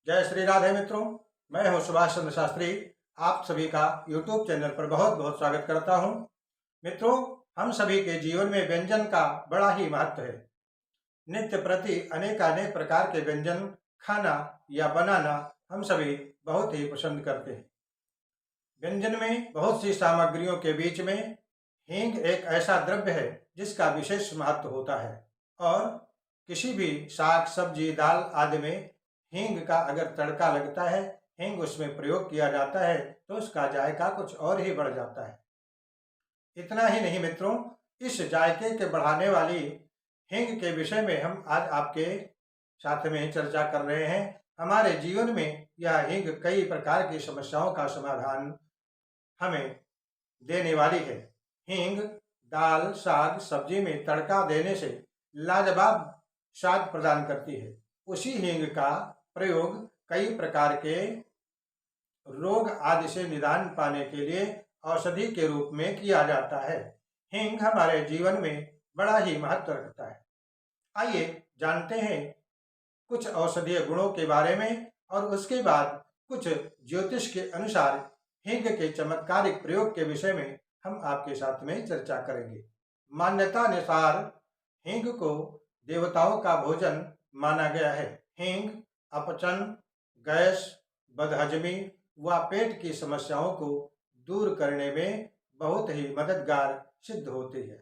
जय श्री राधे मित्रों, मैं हूं सुभाष चंद्र शास्त्री। आप सभी का YouTube चैनल पर बहुत बहुत स्वागत करता हूं। मित्रों, हम सभी के जीवन में व्यंजन का बड़ा ही महत्व है। नित्य प्रति अनेकानेक प्रकार के व्यंजन खाना या बनाना हम सभी बहुत ही पसंद करते हैं। व्यंजन में बहुत सी सामग्रियों के बीच में हींग एक ऐसा द्रव्य है जिसका विशेष महत्व होता है और किसी भी साग सब्जी दाल आदि में हींग का अगर तड़का लगता है, हींग उसमें प्रयोग किया जाता है तो उसका जायका कुछ और ही बढ़ जाता है। इतना ही नहीं मित्रों, इस जायके के बढ़ाने वाली हींग के विषय में हम आज आपके साथ में चर्चा कर रहे हैं। हमारे जीवन में यह हींग कई प्रकार की समस्याओं का समाधान हमें देने वाली है। हींग दाल साग सब्जी में तड़का देने से लाजवाब स्वाद प्रदान करती है। उसी हींग का प्रयोग कई प्रकार के रोग आदि से निदान पाने के लिए औषधि के रूप में किया जाता है। हींग हमारे जीवन में बड़ा ही महत्व रखता है। आइए जानते हैं कुछ औषधीय गुणों के बारे में और उसके बाद कुछ ज्योतिष के अनुसार हींग के चमत्कारिक प्रयोग के विषय में हम आपके साथ में चर्चा करेंगे। मान्यता अनुसार हींग को देवताओं का भोजन माना गया है। हींग अपचन, गैस, बदहजमी व पेट की समस्याओं को दूर करने में बहुत ही मददगार सिद्ध होती है।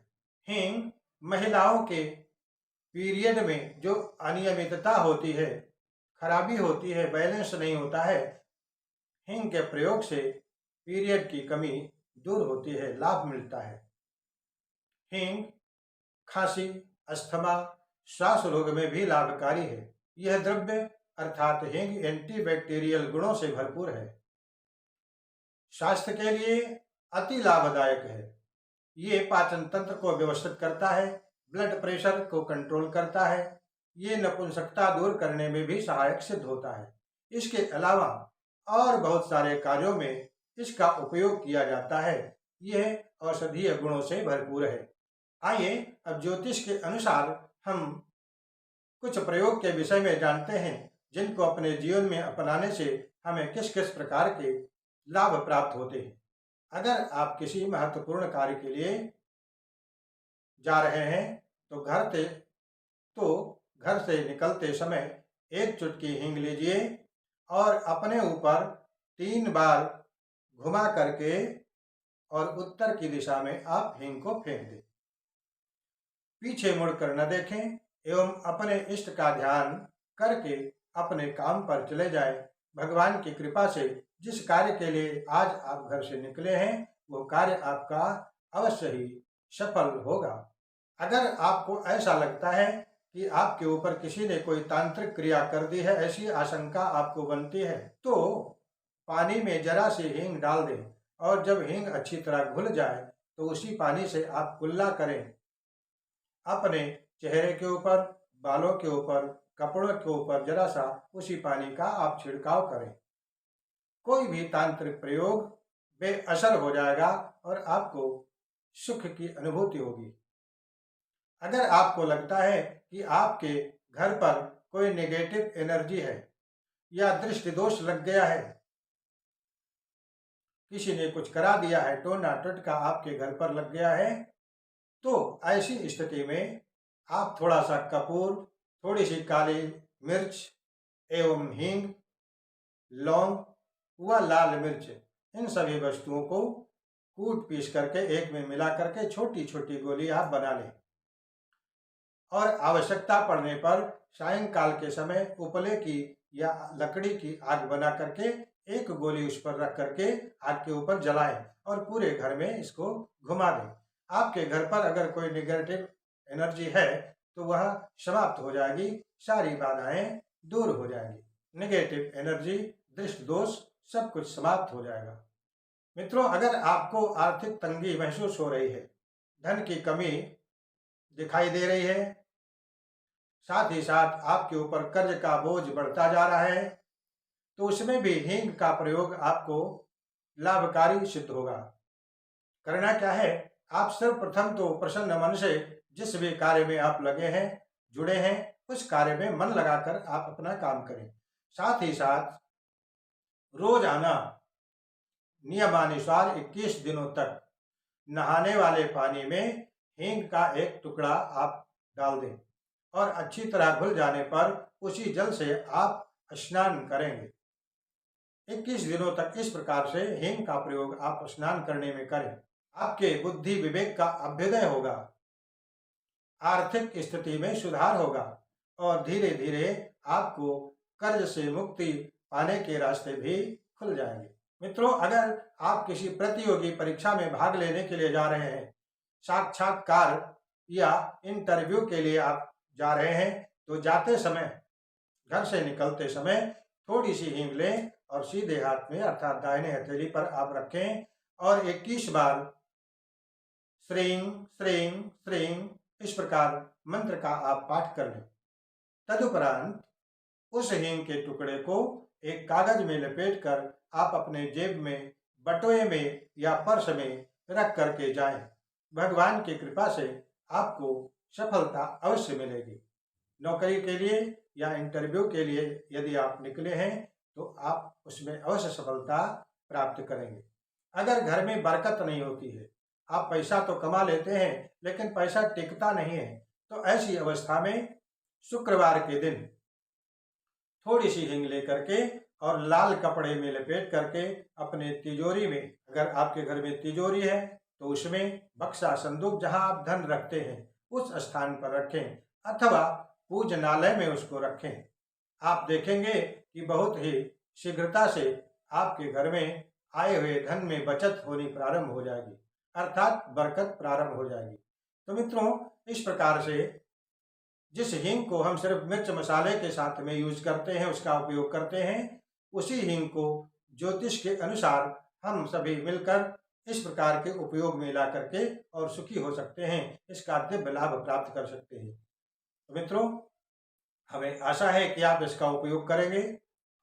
हींग महिलाओं के पीरियड में जो अनियमितता होती है, खराबी होती है, बैलेंस नहीं होता है, हींग के प्रयोग से पीरियड की कमी दूर होती है, लाभ मिलता है। हींग खांसी, अस्थमा, श्वास रोग में भी लाभकारी है। यह द्रव्य अर्थात हींग एंटीबैक्टीरियल गुणों से भरपूर है, स्वास्थ्य के लिए अति लाभदायक है। ये पाचन तंत्र को व्यवस्थित करता है, ब्लड प्रेशर को कंट्रोल करता है, ये नपुंसकता दूर करने में भी सहायक सिद्ध होता है। इसके अलावा और बहुत सारे कार्यों में इसका उपयोग किया जाता है। यह औषधीय गुणों से भरपूर है। आइए अब ज्योतिष के अनुसार हम कुछ प्रयोग के विषय में जानते हैं जिनको अपने जीवन में अपनाने से हमें किस किस प्रकार के लाभ प्राप्त होते हैं। अगर आप किसी महत्वपूर्ण कार्य के लिए जा रहे हैं तो घर से निकलते समय एक चुटकी हींग लीजिए और अपने ऊपर 3 बार घुमा करके और उत्तर की दिशा में आप हींग को फेंक दें। पीछे मुड़कर न देखें एवं अपने इष्ट का ध्यान करके अपने काम पर चले जाएं। भगवान की कृपा से जिस कार्य के लिए आज आप घर से निकले हैं वो कार्य आपका अवश्य ही सफल होगा। अगर आपको ऐसा लगता है कि आपके ऊपर किसी ने कोई तांत्रिक क्रिया कर दी है, ऐसी आशंका आपको बनती है, तो पानी में जरा सी हींग डाल दें और जब हींग अच्छी तरह घुल जाए तो उसी पानी से आप कुल्ला करें। अपने चेहरे के ऊपर, बालों के ऊपर, कपड़ों के ऊपर जरा सा उसी पानी का आप छिड़काव करें। कोई भी तांत्रिक प्रयोग बेअसर हो जाएगा और आपको सुख की अनुभूति होगी। अगर आपको लगता है कि आपके घर पर कोई नेगेटिव एनर्जी है या दृष्टि दोष लग गया है, किसी ने कुछ करा दिया है, टोना टटका आपके घर पर लग गया है, तो ऐसी स्थिति में आप थोड़ा सा कपूर, थोड़ी सी काली मिर्च एवं हींग, लौंग व लाल मिर्च, इन सभी वस्तुओं को कूट पीस करके एक में मिला करके छोटी छोटी गोली आप बना लें और आवश्यकता पड़ने पर सायंकाल के समय उपले की या लकड़ी की आग बना करके एक गोली उस पर रख करके आग के ऊपर जलाएं और पूरे घर में इसको घुमा दें। आपके घर पर अगर कोई नेगेटिव एनर्जी है तो वह समाप्त हो जाएगी, सारी बाधाएं दूर हो जाएंगी, नेगेटिव एनर्जी, दृष्टि दोष सब कुछ समाप्त हो जाएगा। मित्रों, अगर आपको आर्थिक तंगी महसूस हो रही है, धन की कमी दिखाई दे रही है, साथ ही साथ आपके ऊपर कर्ज का बोझ बढ़ता जा रहा है, तो उसमें भी हींग का प्रयोग आपको लाभकारी सिद्ध होगा। करना क्या है, आप सर्वप्रथम तो प्रसन्न मन से जिस भी कार्य में आप लगे हैं, जुड़े हैं, उस कार्य में मन लगाकर आप अपना काम करें। साथ ही साथ रोजाना नियमानुसार 21 दिनों तक नहाने वाले पानी में हींग का एक टुकड़ा आप डाल दें और अच्छी तरह घुल जाने पर उसी जल से आप स्नान करेंगे। 21 दिनों तक इस प्रकार से हींग का प्रयोग आप स्नान करने में करें। आपके बुद्धि विवेक का अभ्युदय होगा, आर्थिक स्थिति में सुधार होगा और धीरे धीरे आपको कर्ज से मुक्ति पाने के रास्ते भी खुल जाएंगे। मित्रों, अगर आप किसी प्रतियोगी परीक्षा में भाग लेने के लिए जा रहे हैं, साक्षात्कार या इंटरव्यू के लिए आप जा रहे हैं, तो जाते समय, घर से निकलते समय थोड़ी सी हींग लें और सीधे हाथ में अर्थात दाहिने हथेली पर आप रखें और 21 बार श्रीं श्रीं श्रीं इस प्रकार मंत्र का आप पाठ कर लें। तदुपरांत उस हींग के टुकड़े को एक कागज में लपेटकर आप अपने जेब में, बटुए में या पर्स में रख करके जाएं। भगवान की कृपा से आपको सफलता अवश्य मिलेगी। नौकरी के लिए या इंटरव्यू के लिए यदि आप निकले हैं तो आप उसमें अवश्य सफलता प्राप्त करेंगे। अगर घर में बरकत नहीं होती है, आप पैसा तो कमा लेते हैं लेकिन पैसा टिकता नहीं है, तो ऐसी अवस्था में शुक्रवार के दिन थोड़ी सी हींग लेकर के और लाल कपड़े में लपेट करके अपने तिजोरी में, अगर आपके घर में तिजोरी है तो उसमें बक्सा, संदूक जहां आप धन रखते हैं उस स्थान पर रखें अथवा पूजनालय में उसको रखें। आप देखेंगे कि बहुत ही शीघ्रता से आपके घर में आए हुए धन में बचत होनी प्रारंभ हो जाएगी, अर्थात बरकत प्रारंभ हो जाएगी। तो मित्रों, इस प्रकार से जिस हींग को हम सिर्फ मिर्च मसाले के साथ में यूज करते हैं, उसका उपयोग करते हैं, उसी हींग को ज्योतिष के अनुसार हम सभी मिलकर इस प्रकार के उपयोग में ला करके और सुखी हो सकते हैं, इसका दिव्य लाभ प्राप्त कर सकते हैं। तो मित्रों, हमें आशा है कि आप इसका उपयोग करेंगे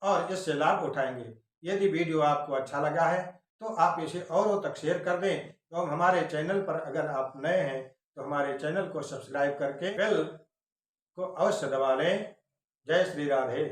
और इससे लाभ उठाएंगे। यदि वीडियो आपको अच्छा लगा है तो आप इसे औरों तक शेयर कर दें एवं हमारे चैनल पर अगर आप नए हैं तो हमारे चैनल को सब्सक्राइब करके बेल को अवश्य दबा लें। जय श्री राधे।